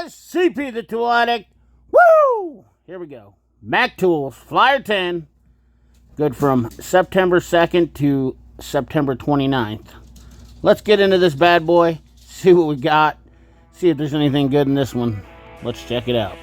guys, CP the Tool Addict. Woo! Here we go. Mac Tools, Flyer 10. Good from September 2nd to September 29th. Let's get into this bad boy, see what we got, see if there's anything good in this one. Let's check it out.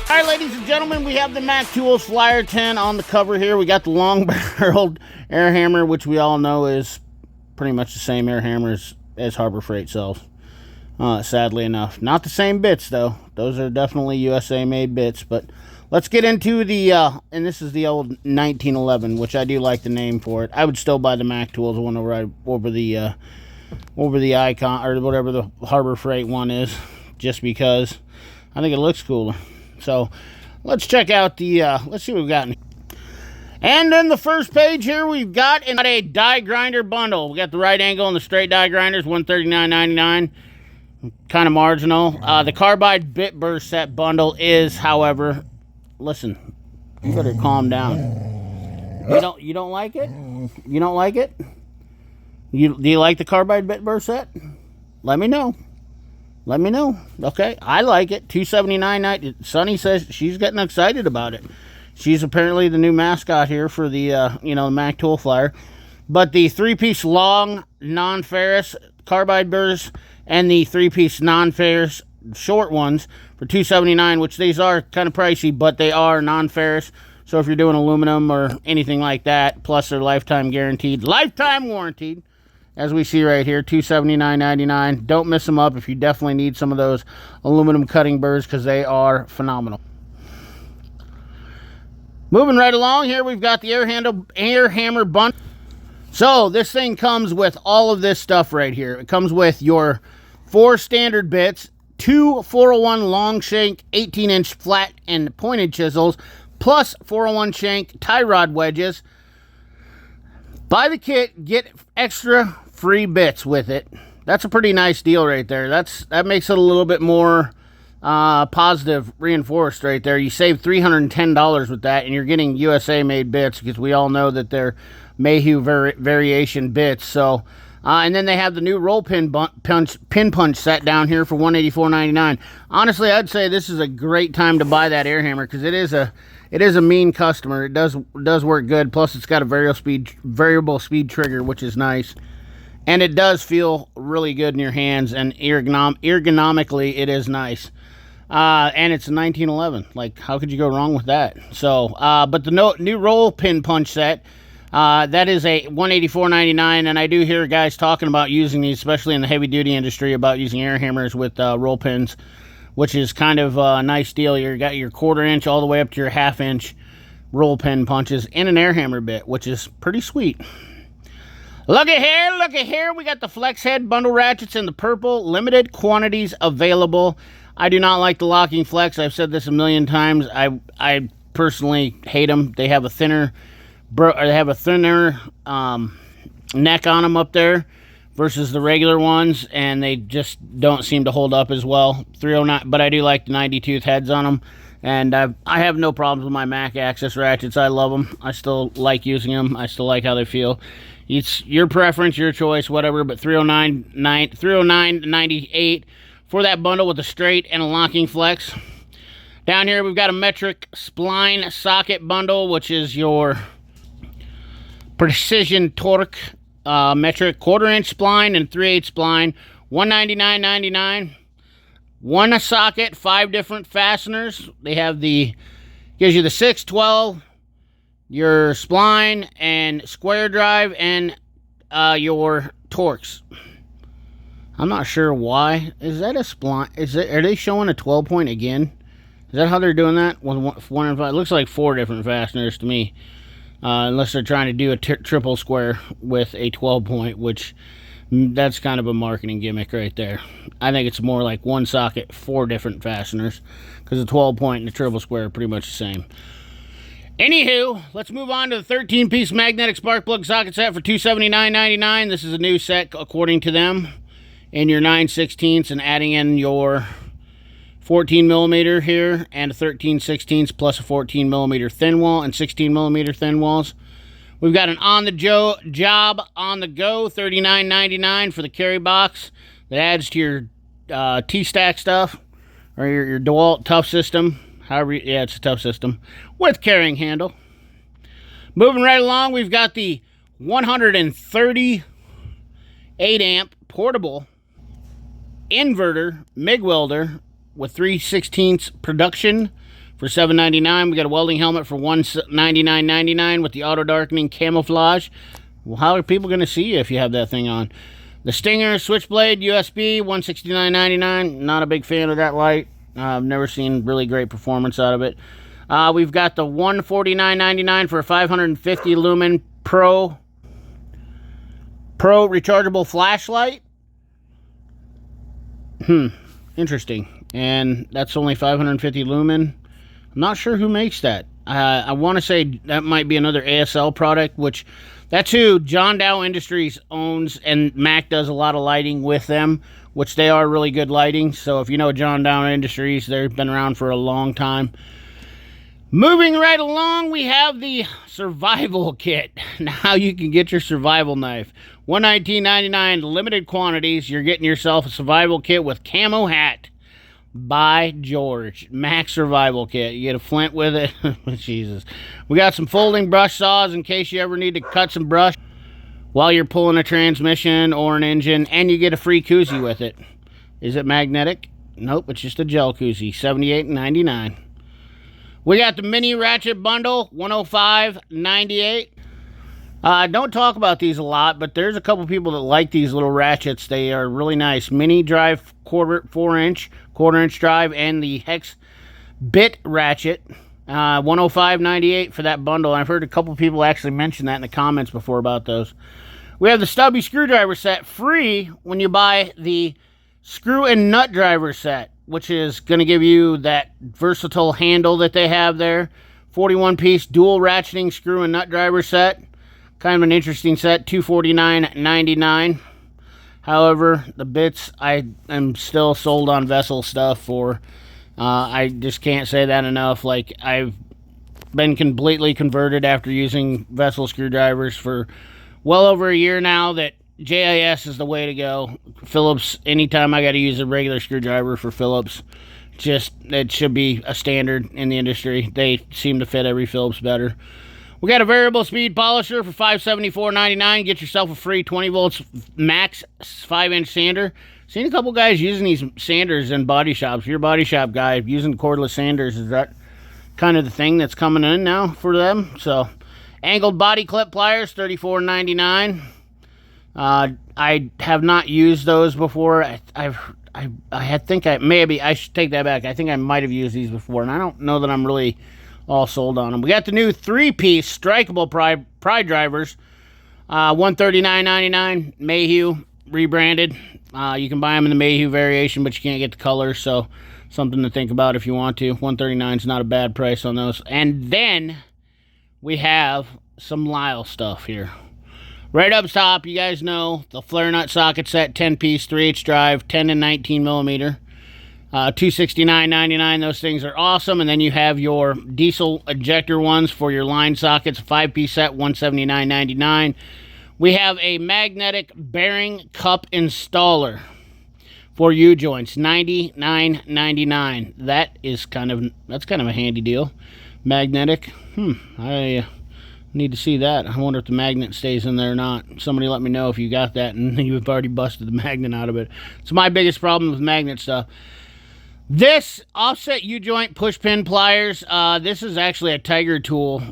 Alright, ladies and gentlemen, we have the Mac Tools Flyer 10 on the cover here. We got the long-barreled air hammer, which we all know is pretty much the same air hammer as Harbor Freight sells. Sadly enough. Not the same bits, though. Those are definitely USA-made bits. But let's get into the, and this is the old 1911, which I do like the name for it. I would still buy the Mac Tools one over the Icon, or whatever the Harbor Freight one is, just because I think it looks cooler. So let's check out the, let's see what we've got. And then the first page here, we've got a die grinder bundle. We got the right angle and the straight die grinders, $139.99. Kind of marginal. The carbide bit burst set bundle is, however, listen, you better calm down. You don't like it? You don't like it? Do you like the carbide bit burst set? Let me know. Let me know. Okay, I like it. $279.90. Sunny says she's getting excited about it. She's apparently the new mascot here for the the Mac Tool Flyer. But the 3-piece long non-ferrous carbide burrs and the 3-piece non-ferrous short ones for $279, which these are kind of pricey, but they are non-ferrous. So if you're doing aluminum or anything like that, plus they're lifetime guaranteed, lifetime warranted. As we see right here, $279.99. Don't miss them up if you definitely need some of those aluminum cutting burrs, because they are phenomenal. Moving right along here, we've got the air hammer bundle. So this thing comes with all of this stuff right here. It comes with your 4 standard bits, 2 401 long shank 18-inch flat and pointed chisels, plus 401 shank tie rod wedges. Buy the kit, get extra free bits with it. That's a pretty nice deal right there. That makes it a little bit more positive reinforced right there. You save $310 with that, and you're getting USA made bits, because we all know that they're Mayhew variation bits. So and then they have the new roll pin punch set down here for $184.99. Honestly, I'd say this is a great time to buy that air hammer, because it is a mean customer. It does work good. Plus, it's got a variable speed trigger, which is nice, and it does feel really good in your hands. And ergonomically, it is nice. And it's a 1911. Like, how could you go wrong with that? So, but the new roll pin punch set, that is a $184.99. And I do hear guys talking about using these, especially in the heavy duty industry, about using air hammers with roll pins, which is kind of a nice deal. You got your 1/4 inch all the way up to your 1/2 inch roll pin punches in an air hammer bit, which is pretty sweet. Look at here. We got the flex head bundle ratchets in the purple. Limited quantities available. I do not like the locking flex. I've said this a million times. I personally hate them. They have a thinner neck on them up there versus the regular ones, and they just don't seem to hold up as well. 309, but I do like the 90-tooth heads on them, and I have no problems with my Mac Access ratchets. I love them. I still like using them. I still like how they feel. It's your preference, your choice, whatever, but $309.98 for that bundle with a straight and a locking flex. Down here, we've got a metric spline socket bundle, which is your precision torque metric 1/4 inch spline and 3/8 spline, $199.99. One socket, 5 different fasteners. They have gives you the 6, 12, your spline and square drive, and your torques. I'm not sure why. Is that a spline? Are they showing a 12 point again? Is that how they're doing that? One and 5. It looks like 4 different fasteners to me. Unless they're trying to do a triple square with a 12 point, which that's kind of a marketing gimmick right there. I think it's more like 1 socket, 4 different fasteners, because the 12 point and the triple square are pretty much the same. Anywho, let's move on to the 13-piece magnetic spark plug socket set for $279.99. This is a new set according to them, in your 9/16 and adding in your 14 millimeter here and a 13/16 plus a 14 millimeter thin wall and 16 millimeter thin walls. We've got an on-the-job, on-the-go, $39.99 for the carry box that adds to your T-stack stuff, or your DeWalt tough system. However, yeah, it's a tough system with carrying handle. Moving right along, we've got the 138 amp portable inverter MIG welder with 3/16 production for $7.99. We got a welding helmet for $199.99 with the auto darkening camouflage. Well, how are people going to see you if you have that thing on? The Stinger Switchblade USB, $169.99. Not a big fan of that light. I've never seen really great performance out of it. We've got the $149.99 for a 550 lumen Pro rechargeable flashlight. Interesting. And that's only 550 lumen. I'm not sure who makes that. I want to say that might be another ASL product, which that's who John Dow Industries owns, and Mac does a lot of lighting with them, which they are really good lighting. So if you know John Dow Industries, they've been around for a long time. Moving right along, we have the survival kit. Now you can get your survival knife. $119.99, limited quantities. You're getting yourself a survival kit with camo hat. By George. Max survival kit. You get a flint with it. Jesus. We got some folding brush saws in case you ever need to cut some brush while you're pulling a transmission or an engine, and you get a free koozie with it. Is it magnetic? Nope, it's just a gel koozie. $78.99. We got the mini ratchet bundle, $105.98. Don't talk about these a lot, but there's a couple people that like these little ratchets. They are really nice. Mini drive, 4-inch drive, and the hex bit ratchet. $105.98 for that bundle. I've heard a couple people actually mention that in the comments before about those. We have the stubby screwdriver set free when you buy the screw and nut driver set, which is going to give you that versatile handle that they have there. 41-piece dual ratcheting screw and nut driver set. Kind of an interesting set, $249.99. However, the bits, I am still sold on vessel stuff for. I just can't say that enough. Like, I've been completely converted after using vessel screwdrivers for well over a year now that JIS is the way to go. Phillips, anytime I got to use a regular screwdriver for Phillips, just, it should be a standard in the industry. They seem to fit every Phillips better. We got a variable speed polisher for $574.99. Get yourself a free 20 volts max 5-inch sander. Seen a couple guys using these sanders in body shops. If you're a body shop guy, using cordless sanders, is that kind of the thing that's coming in now for them? So, angled body clip pliers, $34.99. I have not used those before. I think I should take that back. I think I might have used these before, and I don't know that I'm really all sold on them. We got the new 3-piece strikeable pry drivers, $139.99. Mayhew rebranded. You can buy them in the Mayhew variation, but you can't get the colors, so something to think about if you want to. $139 is not a bad price on those. And then we have some Lisle stuff here. Right up top, you guys know the flare nut socket set, 10-piece 3H drive, 10 and 19 millimeter. $269.99. Those things are awesome. And then you have your diesel ejector ones for your line sockets, 5-piece set, $179.99. We have a magnetic bearing cup installer for U-joints, $99.99. That's kind of a handy deal. Magnetic. I need to see that. I wonder if the magnet stays in there or not. Somebody let me know if you got that and you've already busted the magnet out of it. It's my biggest problem with magnet stuff. This offset U-joint push pin pliers, this is actually a Tiger tool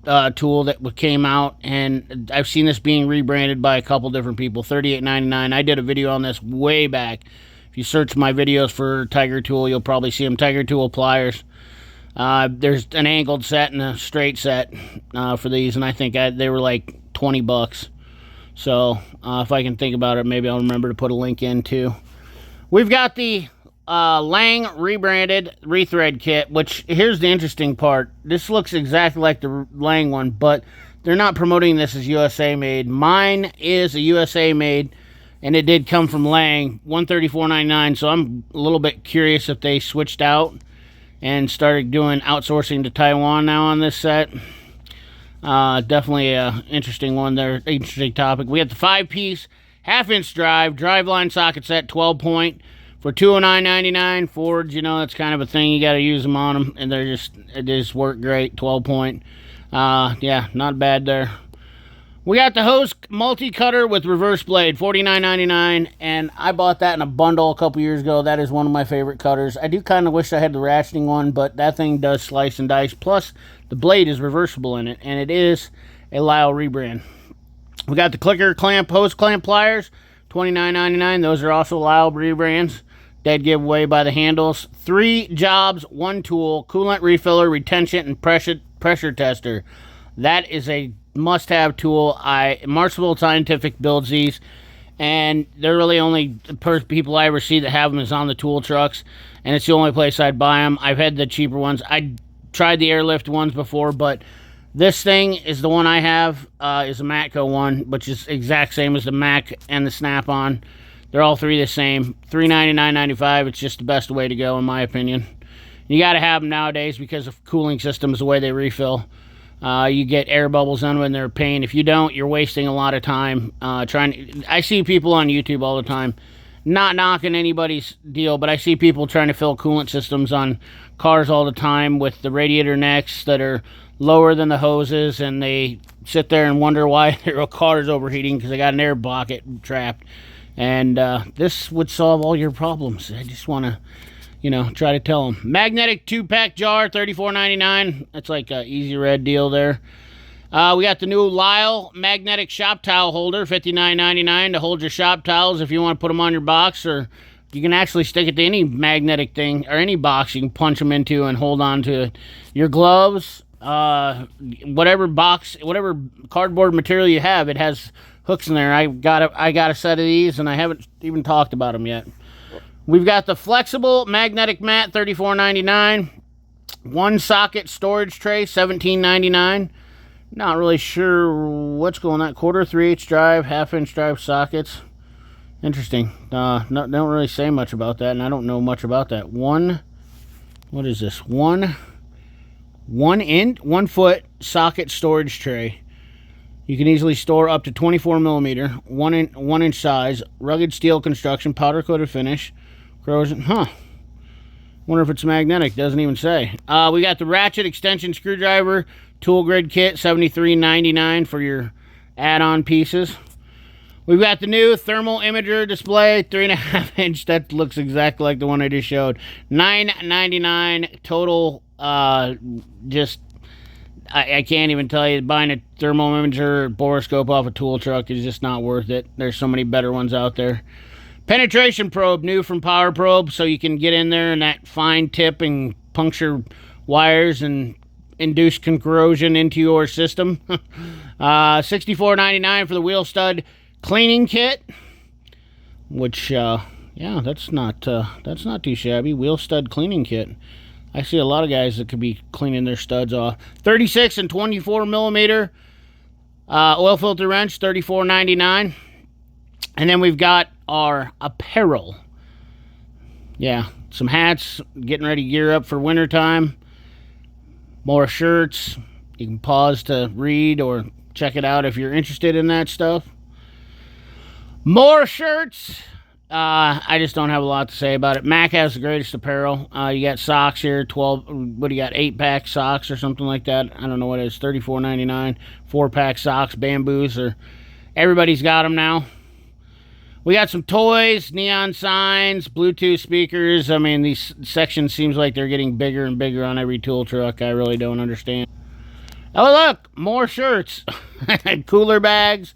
that came out, and I've seen this being rebranded by a couple different people, $38.99. I did a video on this way back. If you search my videos for Tiger tool, you'll probably see them. Tiger tool pliers. There's an angled set and a straight set for these, and I think they were like $20. So if I can think about it, maybe I'll remember to put a link in too. We've got the Lang rebranded Rethread kit, which, here's the interesting part. This looks exactly like the Lang one, but they're not promoting this as USA made. Mine is a USA made, and it did come from Lang, $134.99, so I'm a little bit curious if they switched out and started doing outsourcing to Taiwan now on this set. Definitely a interesting one there, interesting topic. We got the 5-piece half-inch driveline socket set, 12-point for $209.99. Fords, you know, that's kind of a thing. You got to use them on them, and they just work great. 12-point. Yeah, not bad there. We got the hose multi-cutter with reverse blade, $49.99, and I bought that in a bundle a couple years ago. That is one of my favorite cutters. I do kind of wish I had the ratcheting one, but that thing does slice and dice. Plus, the blade is reversible in it, and it is a Lisle rebrand. We got the clicker clamp, hose clamp pliers, $29.99. Those are also Lisle rebrands. Dead giveaway by the handles. 3 jobs, 1 tool, coolant refiller, retention, and pressure tester. That is a must-have tool. Marshall Scientific builds these, and they're really only people I ever see that have them is on the tool trucks, and it's the only place I'd buy them. I've had the cheaper ones. I tried the airlift ones before, but this thing is the one I have, is a Matco one, which is exact same as the Mac and the Snap-on. They're all 3 the same. $399.95. It's just the best way to go, in my opinion. You got to have them nowadays because of cooling systems, the way they refill. You get air bubbles on when they're a pain. If you don't, you're wasting a lot of time I see people on YouTube all the time, not knocking anybody's deal, but I see people trying to fill coolant systems on cars all the time with the radiator necks that are lower than the hoses, and they sit there and wonder why their car is overheating because they got an air pocket trapped. And this would solve all your problems. I just want to, you know, try to tell them. Magnetic 2-pack jar, $34.99. That's like an Easy Red deal there. We got the new Lisle magnetic shop towel holder, $59.99 to hold your shop towels if you want to put them on your box, or you can actually stick it to any magnetic thing or any box you can punch them into and hold on to your gloves. Whatever cardboard material you have, it has hooks in there. I got a set of these, and I haven't even talked about them yet. We've got the flexible magnetic mat, $34.99. 1 socket storage tray, $17.99. Not really sure what's going on. 1/4, 3/8 drive, 1/2-inch drive sockets. Interesting. Don't really say much about that, and I don't know much about that. What is this? 1 foot socket storage tray. You can easily store up to 24 millimeter, 1 inch size, rugged steel construction, powder coated finish. Corrosion, wonder if it's magnetic. Doesn't even say. We got the ratchet extension screwdriver tool grid kit, $73.99 for your add-on pieces. We've got the new thermal imager display, 3.5-inch. That looks exactly like the one I just showed. $9.99 total. I can't even tell you, buying a thermal imager or borescope off a tool truck is just not worth it. There's so many better ones out there. Penetration probe, new from Power Probe, so you can get in there and that fine tip and puncture wires and induce corrosion into your system. $64.99 for the wheel stud cleaning kit, which yeah, that's not too shabby. Wheel stud cleaning kit. I see a lot of guys that could be cleaning their studs off. 36 and 24 millimeter oil filter wrench, $34.99. And then we've got our apparel. Yeah, some hats, getting ready to gear up for wintertime. More shirts. You can pause to read or check it out if you're interested in that stuff. More shirts. I just don't have a lot to say about it. Mac has the greatest apparel. You got socks here, 8-pack socks or something like that. I don't know what it is, $34.99. 4-pack socks, bamboos, or everybody's got them now. We got some toys, neon signs, Bluetooth speakers. I mean, these sections seems like they're getting bigger and bigger on every tool truck. I really don't understand. Oh, look, more shirts. Cooler bags,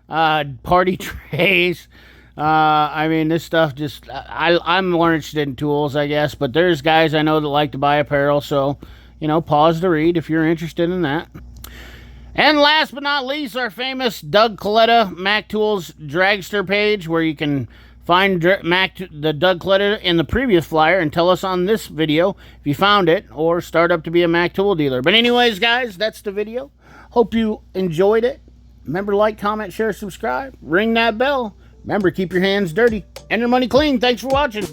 party trays. I mean, this stuff just, I'm more interested in tools, I guess, but there's guys I know that like to buy apparel, so, you know, pause to read if you're interested in that. And last but not least, our famous Doug Coletta Mac Tools Dragster page, where you can find the Doug Coletta in the previous flyer and tell us on this video if you found it, or start up to be a Mac tool dealer. But anyways, guys, that's the video. Hope you enjoyed it. Remember, like, comment, share, subscribe, ring that bell. Remember, keep your hands dirty and your money clean. Thanks for watching.